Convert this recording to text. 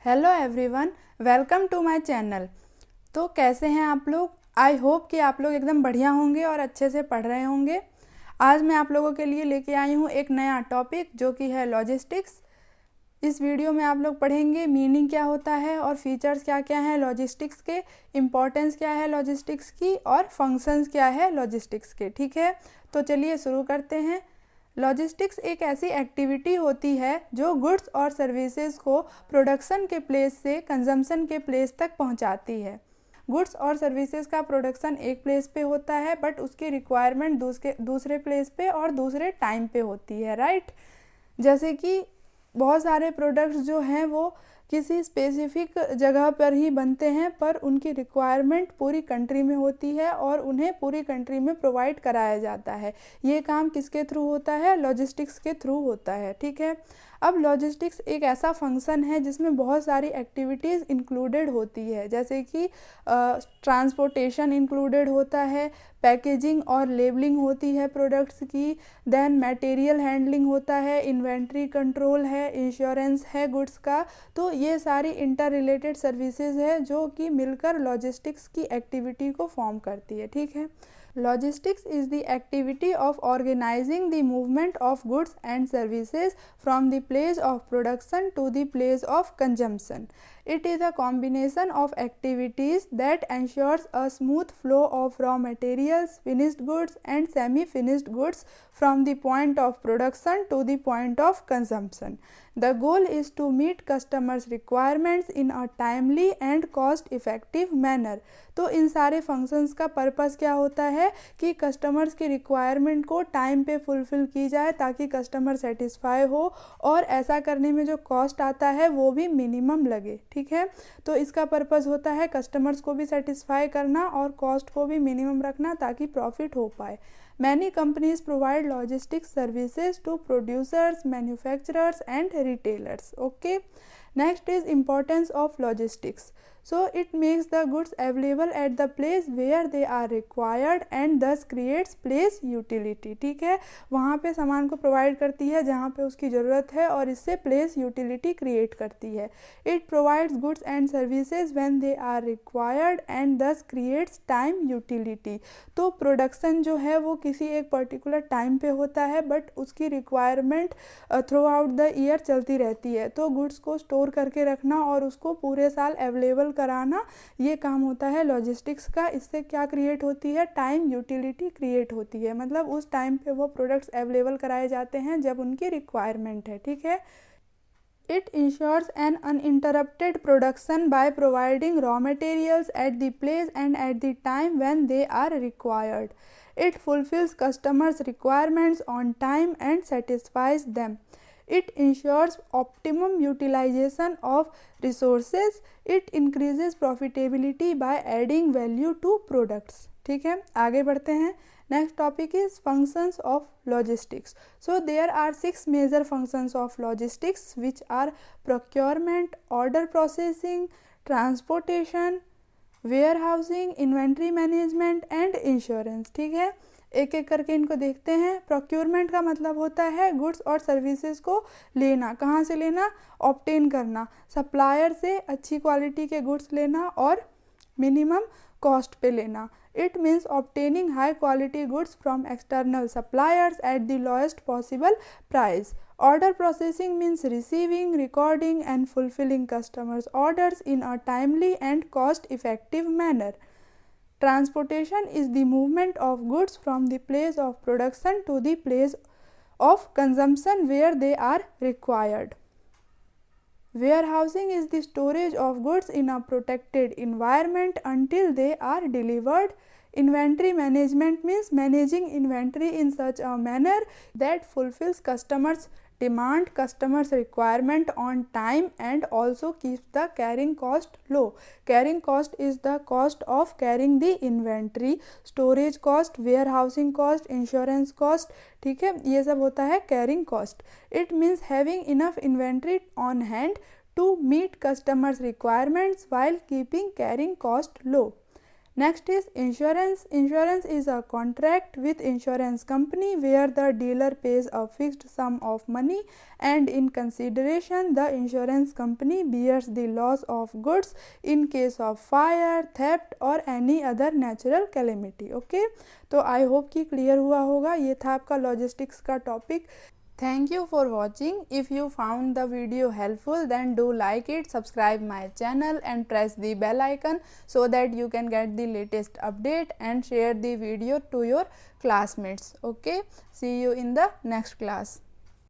Hello everyone, welcome to my channel. तो कैसे हैं आप लोग? आई होप कि आप लोग एकदम बढ़िया होंगे और अच्छे से पढ़ रहे होंगे। आज मैं आप लोगों के लिए लेके आई हूँ एक नया टॉपिक जो कि है लॉजिस्टिक्स। इस वीडियो में आप लोग पढ़ेंगे मीनिंग क्या होता है और फीचर्स क्या क्या हैं लॉजिस्टिक्स के, इम्पोर्टेंस क्या है लॉजिस्टिक्स की और फंक्शंस क्या है लॉजिस्टिक्स के। ठीक है, तो चलिए शुरू करते हैं। लॉजिस्टिक्स एक ऐसी एक्टिविटी होती है जो गुड्स और सर्विसेज को प्रोडक्शन के प्लेस से कंजम्पशन के प्लेस तक पहुंचाती है। गुड्स और सर्विसेज का प्रोडक्शन एक प्लेस पे होता है बट उसकी रिक्वायरमेंट दूसरे प्लेस पे और दूसरे टाइम पे होती है, राइट। जैसे कि बहुत सारे प्रोडक्ट्स जो हैं वो किसी स्पेसिफिक जगह पर ही बनते हैं पर उनकी रिक्वायरमेंट पूरी कंट्री में होती है और उन्हें पूरी कंट्री में प्रोवाइड कराया जाता है। ये काम किसके थ्रू होता है? लॉजिस्टिक्स के थ्रू होता है। ठीक है, अब लॉजिस्टिक्स एक ऐसा फंक्शन है जिसमें बहुत सारी एक्टिविटीज़ इंक्लूडेड होती है, जैसे कि ट्रांसपोर्टेशन इंक्लूडेड होता है, पैकेजिंग और लेबलिंग होती है प्रोडक्ट्स की, देन मटेरियल हैंडलिंग होता है, इन्वेंट्री कंट्रोल है, इंश्योरेंस है गुड्स का। तो ये सारी इंटर रिलेटेड सर्विसेज है जो कि मिलकर लॉजिस्टिक्स की एक्टिविटी को फॉर्म करती है। ठीक है, Logistics is the activity of organizing the movement of goods and services from the place of production to the place of consumption. It is a combination of activities that ensures a smooth flow of raw materials, finished goods and semi-finished goods from the point of production to the point of consumption. The goal is to meet customers' requirements in a timely and cost effective manner. तो इन सारे functions का purpose क्या होता है कि customers की requirement को time पे फुलफ़िल की जाए ताकि कस्टमर सेटिस्फाई हो और ऐसा करने में जो कॉस्ट आता है वो भी मिनिमम लगे। ठीक है, तो इसका पर्पस होता है कस्टमर्स को भी सेटिस्फाई करना और कॉस्ट को भी मिनिमम रखना ताकि प्रॉफिट हो पाए। Many companies provide logistics services to producers, manufacturers and retailers. Okay. Next is importance of logistics. So it makes the goods available at the place where they are required and thus creates place utility. ठीक है, वहाँ पे सामान को provide करती है जहाँ पे उसकी ज़रूरत है और इससे प्लेस यूटिलिटी क्रिएट करती है। It provides goods and services when they are required and thus creates time utility. तो प्रोडक्शन जो है वो किसी एक पर्टिकुलर टाइम पे होता है बट उसकी requirement through out the year चलती रहती है। तो गुड्स को स्टोर करके रखना और उसको पूरे साल अवेलेबल कराना, ये काम होता है लॉजिस्टिक्स का। इससे क्या क्रिएट होती है? टाइम यूटिलिटी क्रिएट होती है, मतलब उस टाइम पे वो प्रोडक्ट्स अवेलेबल कराए जाते हैं जब उनकी रिक्वायरमेंट है। ठीक है, It ensures an uninterrupted production by providing raw materials at the place and at the time when they are required. It fulfills customers' requirements on time and satisfies them. It ensures optimum utilization of resources. It increases profitability by adding value to products. ठीक है, आगे बढ़ते हैं। Next topic is functions of logistics. So there are 6 major functions of logistics which are procurement, order processing, transportation, warehousing, inventory management and insurance. ठीक है, एक एक करके इनको देखते हैं। प्रोक्योरमेंट का मतलब होता है गुड्स और सर्विसेज को लेना। कहाँ से लेना? ऑब्टेन करना, सप्लायर से अच्छी क्वालिटी के गुड्स लेना और मिनिमम कॉस्ट पे लेना। It means obtaining high quality goods from external suppliers at the lowest possible price. Order processing means receiving, recording and fulfilling customers' orders in a timely and cost effective manner. Transportation is the movement of goods from the place of production to the place of consumption where they are required. Warehousing is the storage of goods in a protected environment until they are delivered. Inventory management means managing inventory in such a manner that fulfills customers' demand, customers' requirement on time and also keeps the carrying cost low. Carrying cost is the cost of carrying the inventory, storage cost, warehousing cost, insurance cost. ठीक है, ये सब होता है carrying cost. It means having enough inventory on hand to meet customers' requirements while keeping carrying cost low. Next is insurance. Insurance is a contract with insurance company where the dealer pays a fixed sum of money and in consideration the insurance company bears the loss of goods in case of fire, theft or any other natural calamity. Okay, तो I hope कि clear हुआ होगा. ये था आपका logistics का topic. Thank you for watching. If you found the video helpful, then do like it, subscribe my channel and press the bell icon so that you can get the latest update and share the video to your classmates. Okay, see you in the next class.